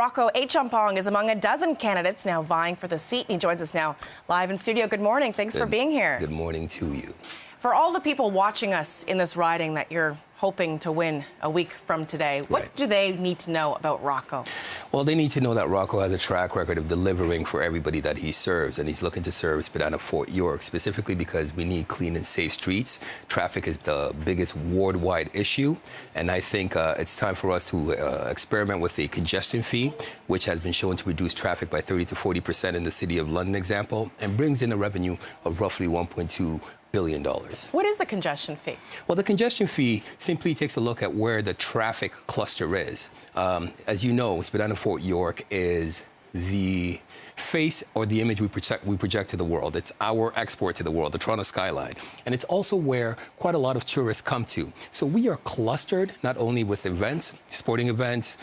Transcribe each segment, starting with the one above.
Rocco Achampong is among a dozen candidates now vying for the seat. He joins us now live in studio. Good morning. Thanks for being here. Good morning to you. For all the people watching us in this riding that you're hoping to win a week from today, what do they need to know about Rocco? Well, they need to know that Rocco has a track record of delivering for everybody that he serves, and he's looking to serve Spadina Fort York, specifically because we need clean and safe streets. Traffic is the biggest ward-wide issue, and I think it's time for us to experiment with the congestion fee, which has been shown to reduce traffic by 30 to 40% in the City of London example, and brings in a revenue of roughly $1.2 billion. What is the congestion fee? Well, the congestion fee simply takes a look at where the traffic cluster is. As you know, Spadina Fort York is the face or the image we project to the world. It's our export to the world, the Toronto skyline. And it's also where quite a lot of tourists come to. So we are clustered not only with events, sporting events,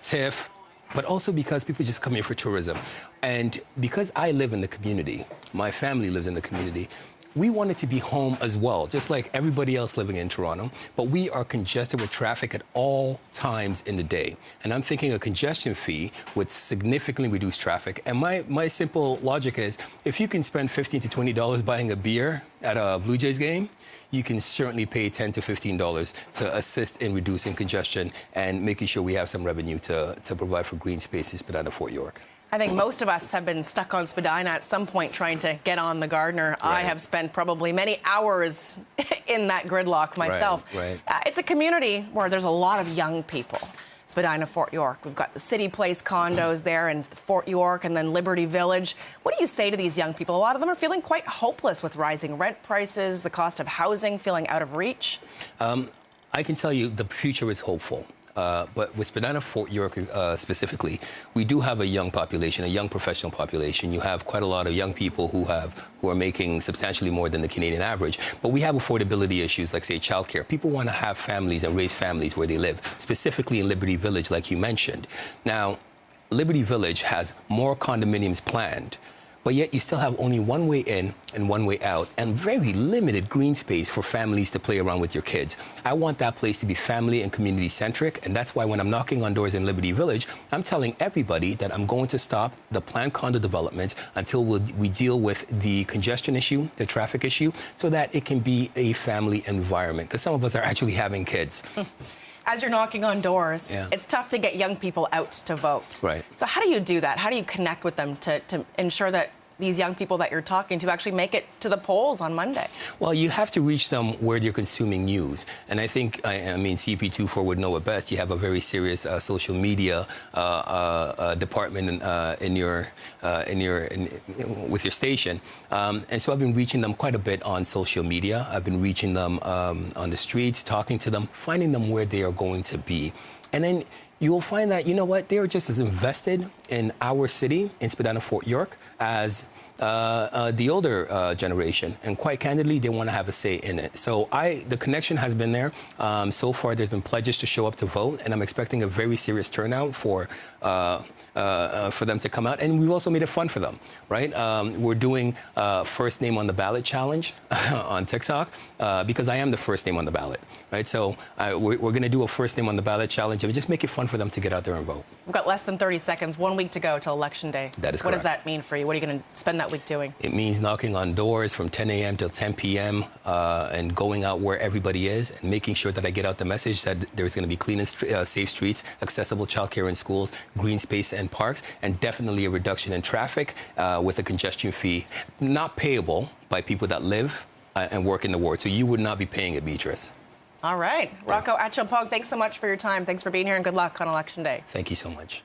TIFF, but also because people just come here for tourism. And because I live in the community, my family lives in the community, we want it to be home as well, just like everybody else living in Toronto, but we are congested with traffic at all times in the day. And I'm thinking a congestion fee would significantly reduce traffic. And my simple logic is, if you can spend $15 to $20 buying a beer at a Blue Jays game, you can certainly pay $10 to $15 to assist in reducing congestion and making sure we have some revenue to provide for green spaces, Spadina Fort York. I think most of us have been stuck on Spadina at some point trying to get on the Gardiner. Right. I have spent probably many hours in that gridlock myself. Right. It's a community where there's a lot of young people. Spadina Fort York. We've got the City Place condos there and Fort York and then Liberty Village. What do you say to these young people? A lot of them are feeling quite hopeless with rising rent prices, the cost of housing feeling out of reach. I can tell you the future is hopeful. But with Spadina Fort York specifically, we do have a young population, a young professional population. You have quite a lot of young people who are making substantially more than the Canadian average. But we have affordability issues like, say, childcare. People want to have families and raise families where they live, specifically in Liberty Village, like you mentioned. Now, Liberty Village has more condominiums planned, but yet you still have only one way in and one way out and very limited green space for families to play around with your kids. I want that place to be family and community centric, and that's why when I'm knocking on doors in Liberty Village, I'm telling everybody that I'm going to stop the planned condo developments until we deal with the congestion issue, the traffic issue, so that it can be a family environment, because some of us are actually having kids. As you're knocking on doors, it's tough to get young people out to vote. Right. So how do you do that? How do you connect with them to ensure that these young people that you're talking to actually make it to the polls on Monday? Well, you have to reach them where they're consuming news. And I think, I mean, CP24 would know it best. You have a very serious social media department with your station. And so I've been reaching them quite a bit on social media. I've been reaching them on the streets, talking to them, finding them where they are going to be. And then you'll find that, you know what, they are just as invested in our city, in Spadina Fort York, as the older generation. And quite candidly, they want to have a say in it. So the connection has been there. So far, there's been pledges to show up to vote, and I'm expecting a very serious turnout for them to come out. And we've also made it fun for them, right? We're doing first name on the ballot challenge on TikTok because I am the first name on the ballot, right? So we're going to do a first name on the ballot challenge and just make it fun for them to get out there and vote. We've got less than 30 seconds, 1 week to go till Election Day. That is correct. What does that mean for you? What are you going to spend that week doing? It means knocking on doors from 10 a.m. till 10 p.m. And going out where everybody is and making sure that I get out the message that there's going to be clean and safe streets, accessible childcare in schools, green space and parks, and definitely a reduction in traffic with a congestion fee not payable by people that live and work in the ward. So you would not be paying it, Beatrice. All right. Rocco Achampong, thanks so much for your time. Thanks for being here and good luck on Election Day. Thank you so much.